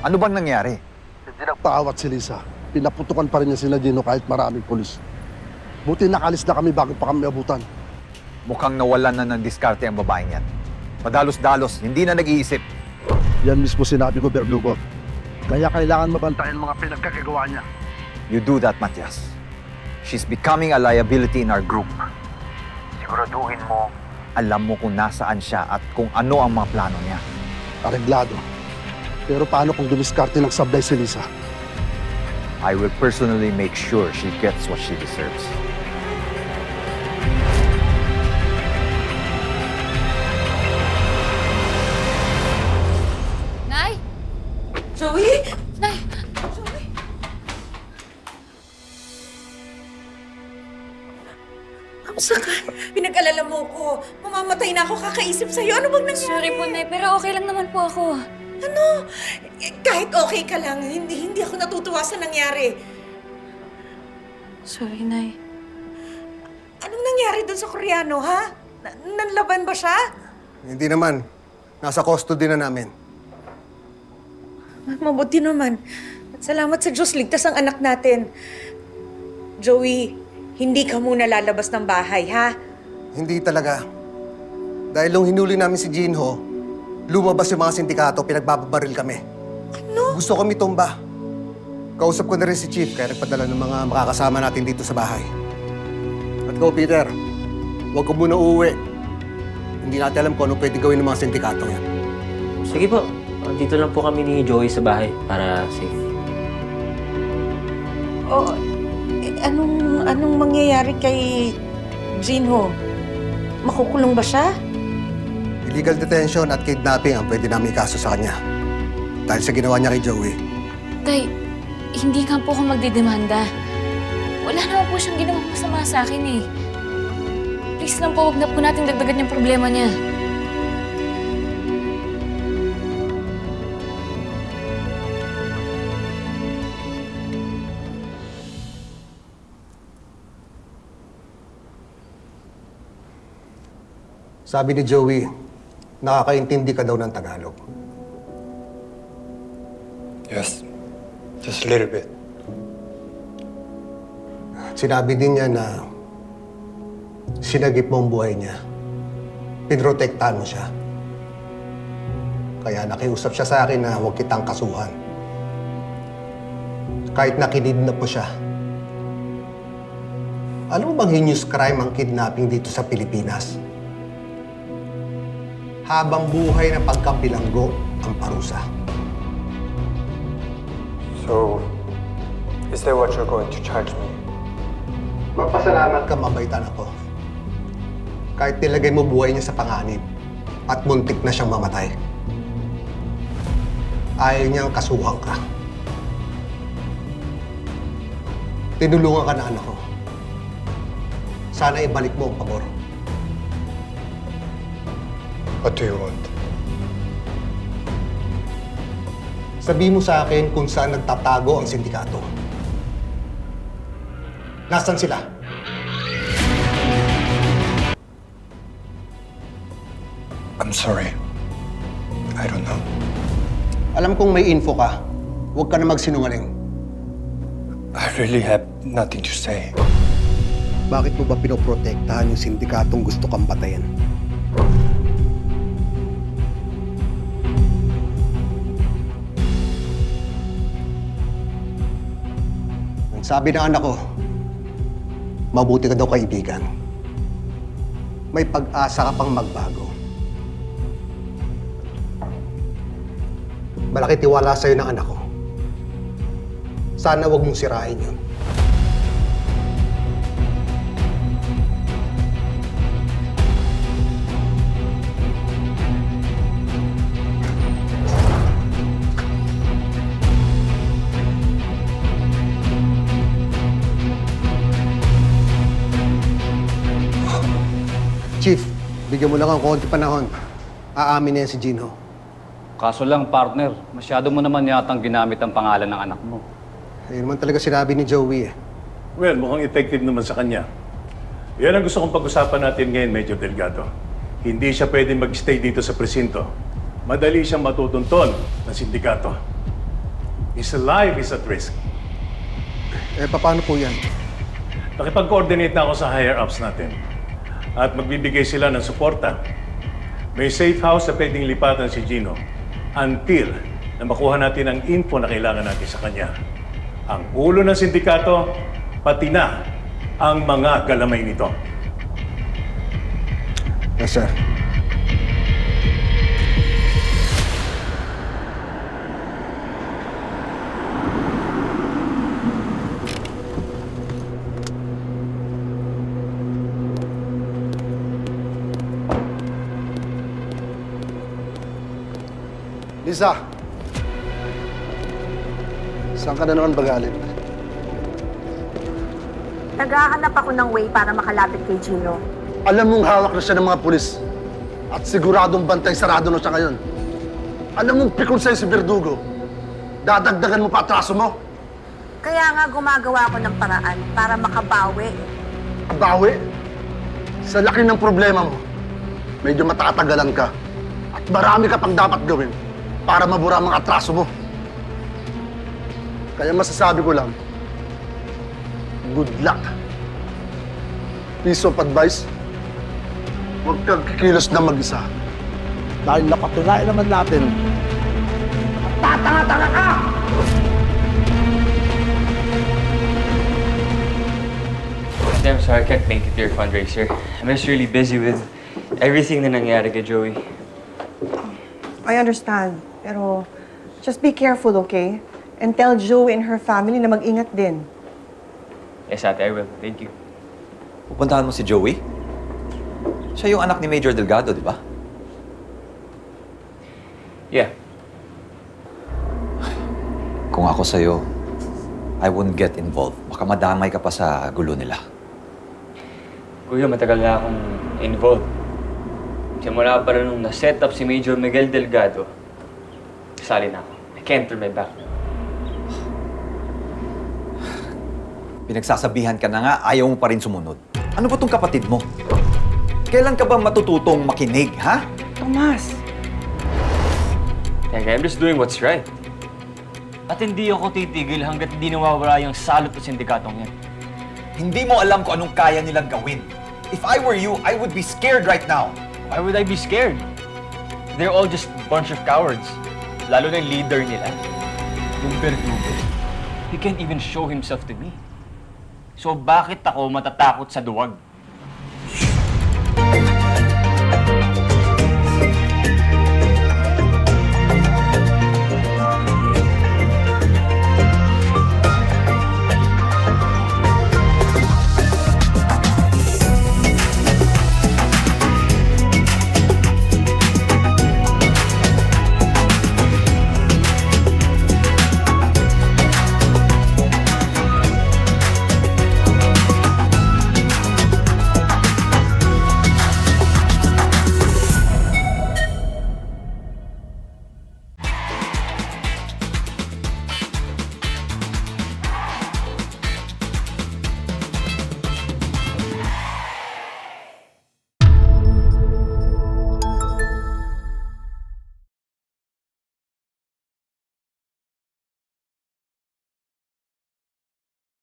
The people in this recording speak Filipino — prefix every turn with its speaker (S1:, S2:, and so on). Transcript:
S1: Ano bang nangyari?
S2: Hindi nagpaawat si Lisa. Pinaputukan pa rin niya sila Gino kahit maraming pulis. Buti nakalis na kami bago pa kami abutan.
S1: Mukhang nawalan na ng diskarte ang babaeng yan. Madalos-dalos, hindi na nag-iisip.
S2: Yan mismo sinabi ko, Berdugo. Kaya kailangan mabantayan mga pinagkakagawa niya.
S1: You do that, Matias. She's becoming a liability in our group. Siguraduhin mo, alam mo kung nasaan siya at kung ano ang mga plano niya.
S2: Areglado. Pero paano kung dumiskarte ng sablay si Lisa?
S1: I will personally make sure she gets what she deserves.
S3: Nay?
S4: Joey?
S3: Nay!
S4: Joey? Kamusta ka? Pinag-alala mo ko. Mamamatay na ako kakaisip sa'yo. Ano bang nangyari?
S3: Sorry po, Nay, pero okay lang naman po ako.
S4: Ano? Kahit okay ka lang, hindi ako natutuwa sa nangyari.
S3: Sorry, Nay.
S4: Anong nangyari doon sa Koreano, ha? Nanlaban ba siya?
S5: Hindi naman. Nasa custody na namin.
S4: Mabuti naman. At salamat sa Diyos, ligtas ang anak natin. Joey, hindi ka muna lalabas ng bahay, ha?
S5: Hindi talaga. Dahil nung hinuli namin si Jinho, lumabas yung mga sindikato, pinagbababaril kami.
S4: Ano?
S5: Gusto kami tumba. Kausap ko na rin si Chief, kaya nagpadala ng mga makakasama natin dito sa bahay. At go, Peter. Huwag ko muna uuwi. Hindi natin alam kung ano pwede gawin ng mga sindikato yan.
S6: Sige po. Dito lang po kami ni Joey sa bahay para safe.
S4: Oh, anong mangyayari kay Jinho? Makukulong ba siya?
S5: Illegal detention at kidnapping ang pwede namin ikaso sa kanya. Dahil sa ginawa niya kay Joey.
S3: Tay, hindi nga po ako magdidemanda. Wala naman po siyang ginawang masama sa akin eh. Please lang po, huwag na po natin dagdagan yung problema niya.
S5: Sabi ni Joey, nakakaintindi ka daw ng Tagalog.
S7: Yes, just a little bit.
S5: Sinabi din niya na sinagip mo ang buhay niya. Pinrotektahan mo siya. Kaya nakiusap siya sa akin na huwag kitang kasuhan. Kahit nakinidnap mo siya. Alam mo bang heinous crime ang kidnapping dito sa Pilipinas? Habang buhay na pagkabilanggo ang parusa.
S7: So, is that what you're going to charge me?
S5: Magpasalamat ka, mabaitan ako. Kahit nilagay mo buhay niya sa panganib at muntik na siyang mamatay. Ayaw niyang kasuhan ka. Tinulungan ka na anak ko. Sana ibalik mo ang pabor.
S7: What do you want?
S5: Sabi mo sa akin kung saan nagtatago ang sindikato. Nasaan sila?
S7: I'm sorry. I don't know.
S5: Alam kong may info ka. Huwag ka na magsinungaling.
S7: I really have nothing to say.
S5: Bakit mo ba pinoprotektahan yung sindikatong gusto kang batayin? Ang sabi ng anak ko, mabuti ka daw kaibigan. May pag-asa ka pang magbago. Malaki tiwala sa'yo ng anak ko. Sana wag mong sirain yun. Chief, bigyan mo lang ang konti panahon. Aamin na yan si Jinho.
S8: Kaso lang, partner, masyado mo naman yatang ginamit ang pangalan ng anak mo.
S5: Ayun naman talaga sinabi ni Joey eh.
S9: Well, mukhang effective naman sa kanya. Yan ang gusto kong pag-usapan natin ngayon, Major Delgado. Hindi siya pwedeng mag-stay dito sa presinto. Madali siyang matutunton ng sindikato. His life is at risk.
S5: Paano po yan?
S9: Nakipag-coordinate na ako sa higher-ups natin. At magbibigay sila ng suporta. May safe house na pwedeng lipatan si Gino until na makuha natin ang info na kailangan natin sa kanya. Ang ulo ng sindikato, pati na ang mga galamay nito.
S5: Yes, sir.
S2: Lisa! Saan ka na naman ba galing?
S10: Naghahanap ako ng way para makalapit kay Gino.
S2: Alam mong hawak na siya ng mga pulis. At siguradong bantay sarado na siya ngayon. Alam mong pikon sa'yo si Verdugo. Dadagdagan mo pa atraso mo.
S10: Kaya nga gumagawa ako ng paraan para makabawi.
S2: Bawi. Sa laki ng problema mo, medyo matatagalan ka. At marami ka pang dapat gawin para mabura ang mga atraso mo. Kaya masasabi ko lang, good luck. Piece of advice, huwag kang kikilos na mag-isa. Dahil napatunayan naman natin, tatanga-tanga ka!
S6: I'm sorry I can't make it to your fundraiser. I'm just really busy with everything na nangyari kay Joey.
S11: I understand, pero just be careful, okay? And tell Joey and her family na mag-ingat din.
S6: Yes, ate, I will. Thank you.
S1: Pupuntahan mo si Joey? Siya yung anak ni Major Delgado, di ba?
S6: Yeah.
S1: Kung ako sa'yo, I wouldn't get involved. Baka madamay ka pa sa gulo nila.
S6: Kuya, matagal na akong involved. Simula pa rin nung na-set up si Major Miguel Delgado, kasali na ako. I can't turn my back now.
S1: Pinagsasabihan ka na nga, ayaw mo pa rin sumunod. Ano ba tong kapatid mo? Kailan ka ba matututong makinig, ha?
S11: Tomas!
S6: Teka, I'm just doing what's right. At hindi ako titigil hanggat hindi nawawala yung salot sa sindikatong yan.
S1: Hindi mo alam kung anong kaya nilang gawin. If I were you, I would be scared right now.
S6: Why would I be scared? They're all just a bunch of cowards. Lalo na yung leader nila. Yung Verdugo. He can't even show himself to me. So bakit ako matatakot sa duwag?